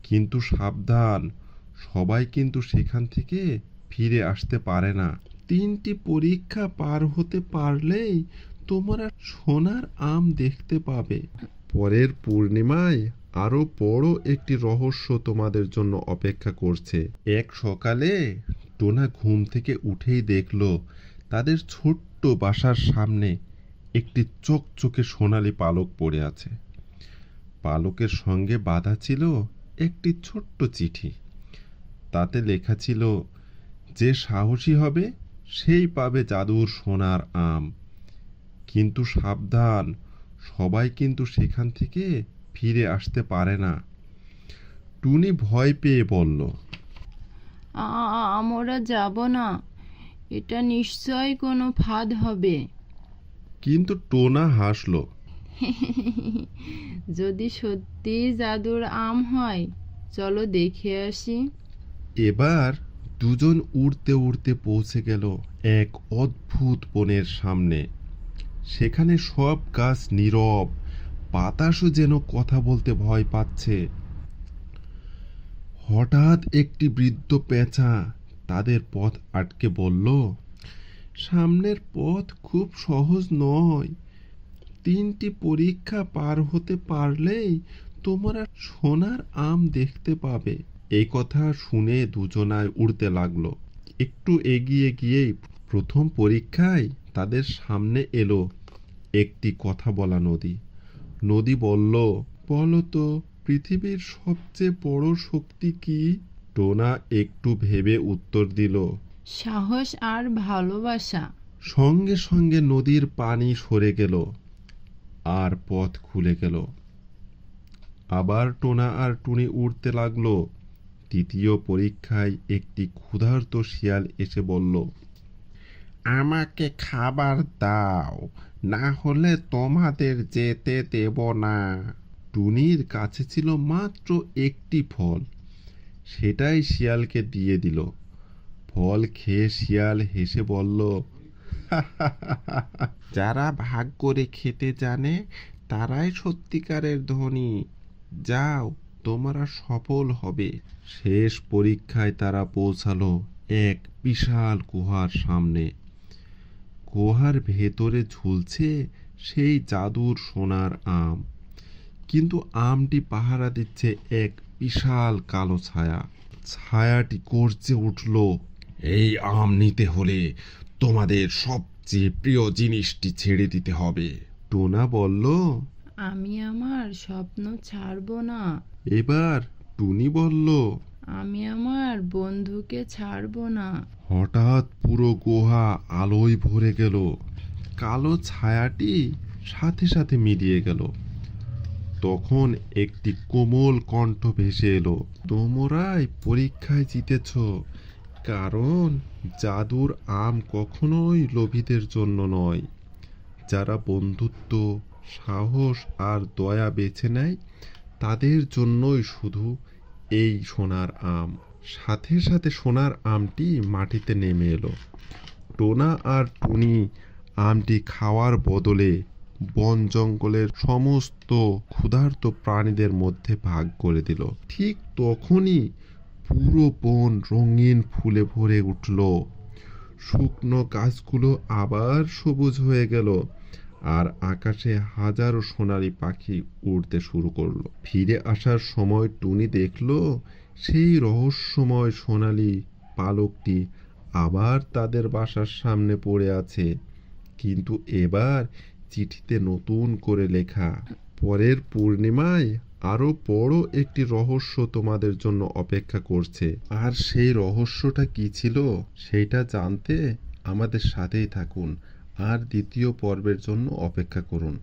কিন্তু সাবধান, সবাই কিন্তু সেখান থেকে ফিরে আসতে পারে না। 3টি পরীক্ষা পার হতে পারলেই তোমরা সোনার আম দেখতে পাবে। পরের পূর্ণিমায় আরো বড় একটি রহস্য তোমাদের জন্য অপেক্ষা করছে। এক সকালে টোনা ঘুম থেকে উঠেই দেখল তাদের ছোট্ট বাসার সামনে একটি চকচকে সোনালী পালক পড়ে আছে। পালকের সঙ্গে বাঁধা ছিল একটি ছোট্ট চিঠি। তাতে লেখা ছিল, যে সাহসী হবে সেই পাবে জাদুর সোনার আম। কিন্তু সাবধান, সবাই কিন্তু সেখান থেকে ফিরে আসতে পারে না। টুনি ভয় পেয়ে বলল, আমরা যাব না, এটা নিশ্চয়ই কোনো ফাঁদ হবে। কিন্তু টোনা হাসল। যদি সত্যি জাদুর আম হয়, চলো দেখে আসি। এবার দুজন উড়তে উড়তে পৌঁছে গেল এক অদ্ভুত বনের সামনে। সেখানে সব গাছ নীরব, বাতাসও যেন কথা বলতে ভয় পাচ্ছে। হঠাৎ একটি বৃদ্ধ পেঁচা তাদের পথ আটকে বলল, সামনের পথ খুব সহজ নয়। 3টি পরীক্ষা পার হতে পারলেই তোমরা সোনার আম দেখতে পাবে। এই কথা শুনে দুজনায় উড়তে লাগলো। একটু এগিয়ে গিয়েই প্রথম পরীক্ষায় তাদের সামনে এলো একটি কথা বলা নদী। নদী বলল, বলো তো, পৃথিবীর সবচেয়ে বড় শক্তি কি? টোনা একটু ভেবে উত্তর দিল, সাহস আর ভালোবাসা। সঙ্গে সঙ্গে নদীর পানি সরে গেল আর পথ খুলে গেল। আবার টোনা আর টুনি উড়তে লাগলো। তৃতীয় পরীক্ষায় একটি ক্ষুধার্ত শিয়াল এসে বলল, আমাকে খাবার দাও, না হলে তোমাদের যেতে দেব না। টুনির কাছে ছিল মাত্র একটি ফল, সেটাই শিয়ালকে দিয়ে দিল। ফল খেয়ে শিয়াল হেসে বলল, যারা ভাগ করে খেতে জানে তারাই সত্যিকারের ধনী। যাও, তোমরা সফল হবে। শেষ পরীক্ষায় তারা পৌঁছালো এক বিশাল গুহার সামনে। গুহার ভেতরে ঝুলছে সেই জাদুর সোনার আম, কিন্তু আমটি পাহারা দিচ্ছে এক বিশাল কালো ছায়া। ছায়াটি গর্জে উঠল, এই আম নিতে হলে তোমাদের সবচেয়ে প্রিয় জিনিসটি ছেড়ে দিতে হবে। টোনা বলল, আমি আমার স্বপ্ন ছাড়বো না। এবার টুনি বলল, আমি আমার বন্ধুকে ছাড়বো না। হঠাৎ পুরো গুহা আলোয় ভরে গেল। কালো ছায়াটি সাথে সাথে মিলিয়ে গেল। তখন একটি কোমল কণ্ঠ ভেসে এলো, তোমরাই পরীক্ষায় জিতেছ, কারণ জাদুর আম কখনোই লোভীদের জন্য নয়। যারা বন্ধুত্ব, সাহস আর দয়া বেছে নেয় তাদের জন্যই শুধু এই সোনার আম। সাথে সাথে সোনার আমটি মাটিতে নেমে এলো। টোনা আর টুনি আমটি খাওয়ার বদলে বন জঙ্গলের সমস্ত ক্ষুধার্ত প্রাণীদের মধ্যে ভাগ করে দিল। ঠিক তখনই পুরো বন রঙিন ফুলে ভরে উঠল। শুকনো গাছগুলো আবার সবুজ হয়ে গেল আর আকাশে হাজারো সোনালী পাখি উড়তে শুরু করলো। ফিরে আসার সময় টুনি দেখল সেই রহস্যময় সোনালী পালকটি আবার তাদের বাসার সামনে পড়ে আছে, কিন্তু এবার চিঠিতে নতুন করে লেখা, পরের পূর্ণিমায় আরো বড় একটি রহস্য তোমাদের জন্য অপেক্ষা করছে। আর সেই রহস্যটা কি ছিল সেটা জানতে আমাদের সাথেই থাকুন আর দ্বিতীয় পর্বের জন্য অপেক্ষা করুন।